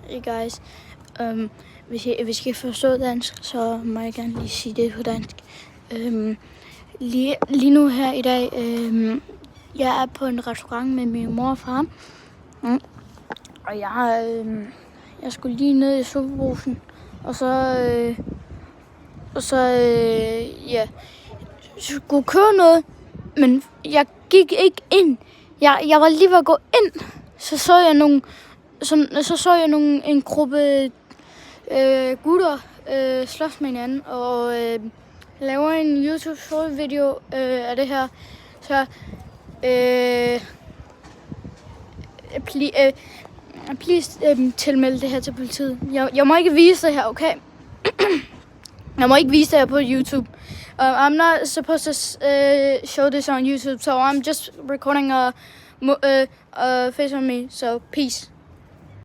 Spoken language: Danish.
Hey guys. Hvis I kan forstå dansk, så må jeg gerne lige sige det på dansk. Lige nu her i dag, jeg er på en restaurant med min mor og far. Og jeg skulle lige ned i Superbrugsen. Og så skulle købe noget, men jeg gik ikke ind. Jeg var lige ved at gå ind, så jeg en gruppe gutter slås med hinanden og laver en YouTube short video af det her. Så please tilmelde det her til politiet. Jeg må ikke vise det her, okay? Jeg må ikke vise det her på YouTube. I'm not supposed to show this on YouTube, so I'm just recording a face on me. So peace.